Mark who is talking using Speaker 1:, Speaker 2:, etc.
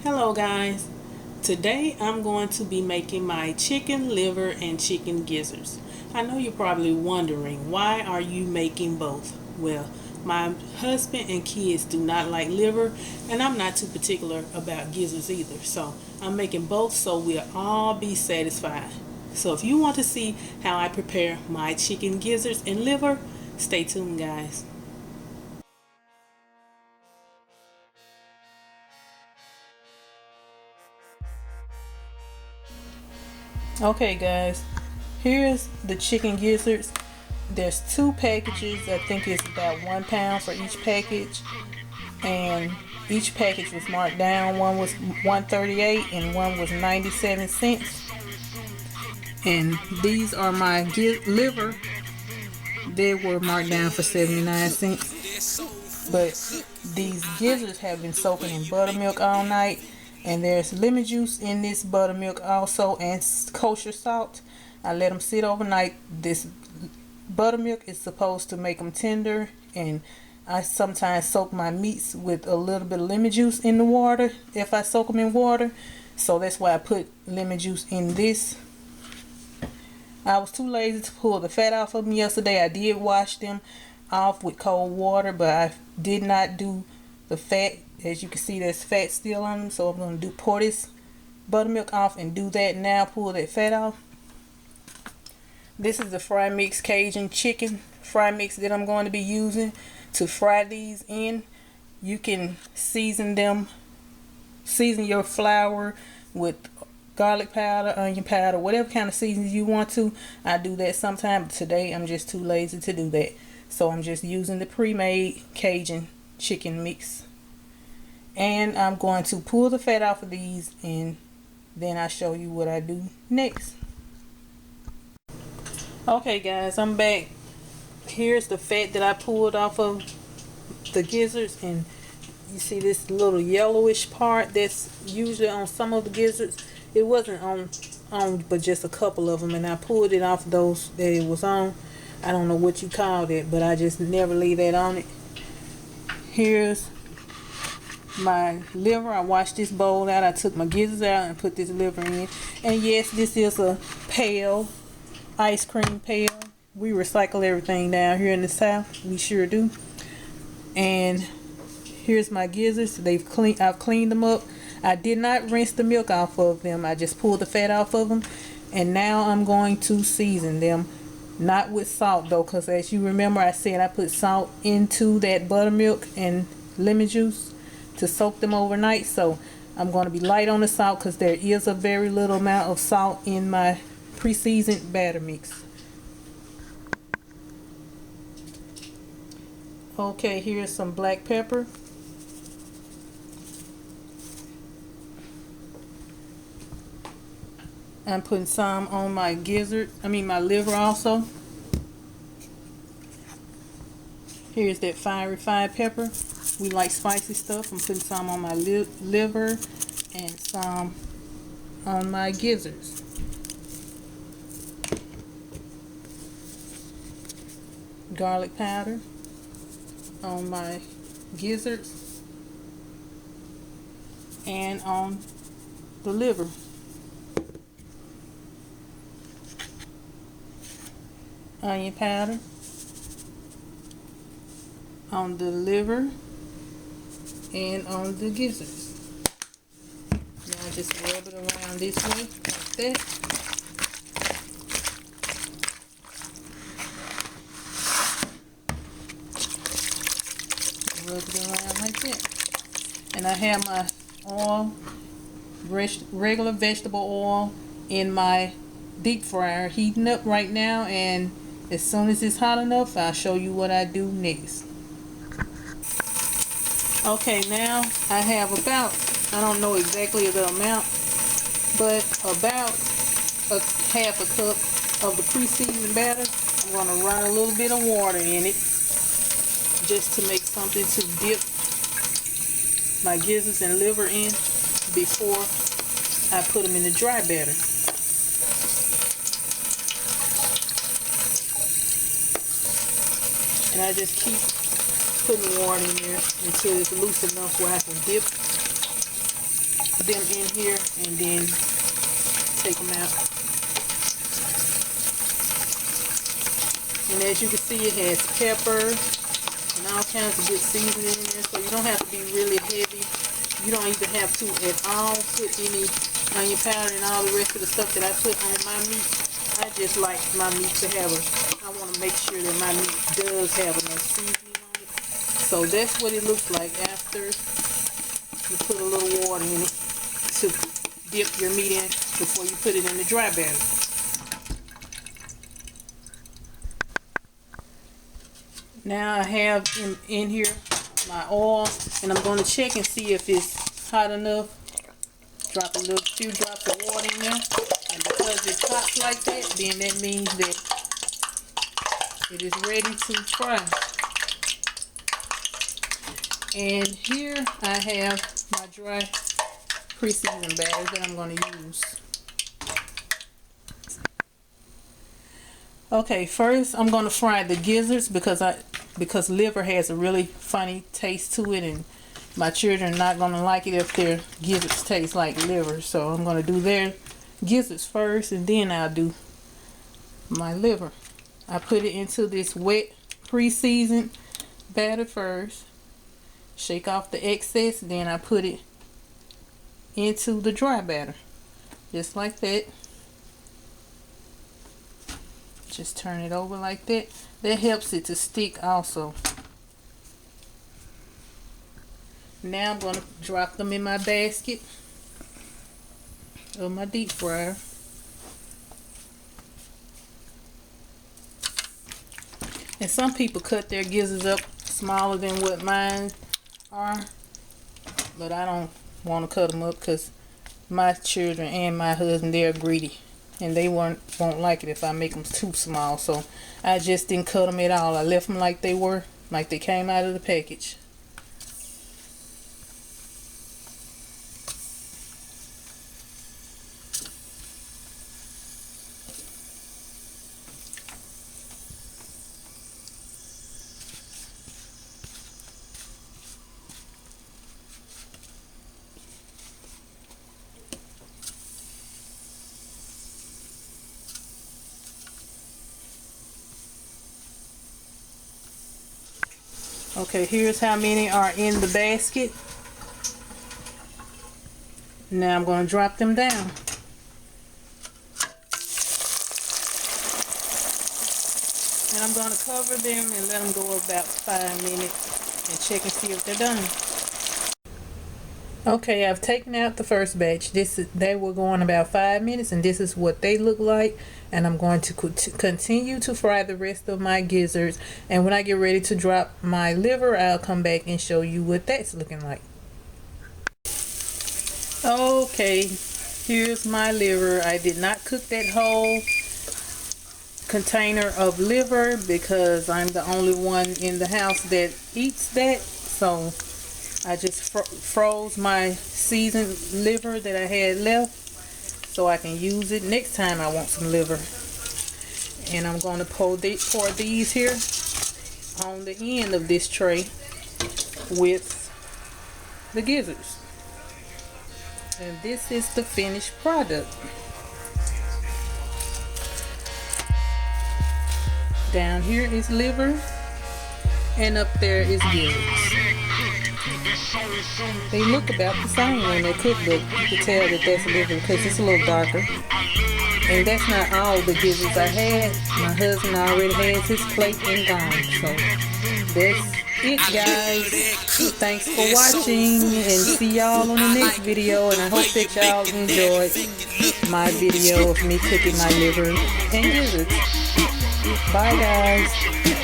Speaker 1: Hello guys, today I'm going to be making my chicken liver and chicken gizzards. I know you're probably wondering, why are you making both? Well, my husband and kids do not like liver, and I'm not too particular about gizzards either, so I'm making both so we'll all be satisfied. So if you want to see how I prepare my chicken gizzards and liver, stay tuned guys. Okay guys, here's the chicken gizzards. There's two packages. I think it's about £1 for each package, and each package was marked down. One was 138 and one was 97 cents. And these are my liver. They were marked down for 79 cents. But these gizzards have been soaking in buttermilk all night, and there's lemon juice in this buttermilk also, and kosher salt. I let them sit overnight. This buttermilk is supposed to make them tender, and I sometimes soak my meats with a little bit of lemon juice in the water if I soak them in water. So that's why I put lemon juice in this. I was too lazy to pull the fat off of them yesterday. I did wash them off with cold water, but I did not do the fat. As you can see, there's fat still on them, so I'm going to pour this buttermilk off and do that now, pull that fat off. This is the fry mix Cajun chicken fry mix that I'm going to be using to fry these in. You can season them, season your flour with garlic powder, onion powder, whatever kind of seasons you want to. I do that sometime, but today I'm just too lazy to do that. So I'm just using the pre-made Cajun chicken mix. And I'm going to pull the fat off of these, and then I'll show you what I do next. Okay guys, I'm back. Here's the fat that I pulled off of the gizzards, and you see this little yellowish part that's usually on some of the gizzards. It wasn't on but just a couple of them, and I pulled it off those that it was on. I don't know what you called it, but I just never leave that on it. Here's my liver. I washed this bowl out. I took my gizzards out and put this liver in. And yes, this is a pail, ice cream pail. We recycle everything down here in the South. We sure do. And here's my gizzards. I've cleaned them up. I did not rinse the milk off of them. I just pulled the fat off of them. And now I'm going to season them. Not with salt though, because as you remember, I said I put salt into that buttermilk and lemon juice to soak them overnight. So I'm going to be light on the salt because there is a very little amount of salt in my pre-seasoned batter mix. Okay, here's some black pepper. I'm putting some on my my liver also. Here's that fine refined pepper. We like spicy stuff. I'm putting some on my liver and some on my gizzards. Garlic powder on my gizzards and on the liver. Onion powder on the liver and on the gizzards. Now just rub it around this way like that. Rub it around like that. And I have my oil, regular vegetable oil, in my deep fryer heating up right now, and as soon as it's hot enough, I'll show you what I do next. Okay, now I have about, I don't know exactly the amount, but about a half a cup of the pre-seasoned batter. I'm going to run a little bit of water in it just to make something to dip my gizzards and liver in before I put them in the dry batter. And I just keep putting water in there until it's loose enough where I can dip them in here and then take them out. And as you can see, it has pepper and all kinds of good seasoning in there, so you don't have to be really heavy. You don't even have to at all put any onion powder and all the rest of the stuff that I put on my meat. I just like my meat to have I want to make sure that my meat does have enough seasoning on it. So that's what it looks like after you put a little water in it to dip your meat in before you put it in the dry batter. Now I have in here my oil, and I'm going to check and see if it's hot enough. Drop a few drops of water in there, and because it pops like that, then that means that it is ready to fry. And here I have my dry pre-seasoned batter that I'm going to use. Okay, first I'm going to fry the gizzards because liver has a really funny taste to it, and my children are not going to like it if their gizzards taste like liver. So I'm going to do their gizzards first, and then I'll do my liver. I put it into this wet pre-seasoned batter first. Shake off the excess, then I put it into the dry batter. Just like that. Just turn it over like that. That helps it to stick also. Now I'm going to drop them in my basket of my deep fryer. And some people cut their gizzards up smaller than what mine are, but I don't want to cut them up because my children and my husband, they're greedy, and they won't like it if I make them too small. So I just didn't cut them at all. I left them like they were, like they came out of the package. Okay, here's how many are in the basket. Now I'm going to drop them down. And I'm going to cover them and let them go about 5 minutes and check and see if they're done. Okay, I've taken out the first batch. They were going about 5 minutes, and this is what they look like. And I'm going to continue to fry the rest of my gizzards. And when I get ready to drop my liver, I'll come back and show you what that's looking like. Okay, here's my liver. I did not cook that whole container of liver because I'm the only one in the house that eats that. So I just froze my seasoned liver that I had left so I can use it next time I want some liver. And I'm going to pour these here on the end of this tray with the gizzards. And this is the finished product. Down here is liver, and up there is gizzards. They look about the same when they cook, but you can tell that that's liver because it's a little darker. And that's not all the gizzards I had. My husband already has his plate and gone. So that's it, guys. Thanks for watching, and see y'all on the next video. And I hope that y'all enjoyed my video of me cooking my liver and gizzards. Bye, guys.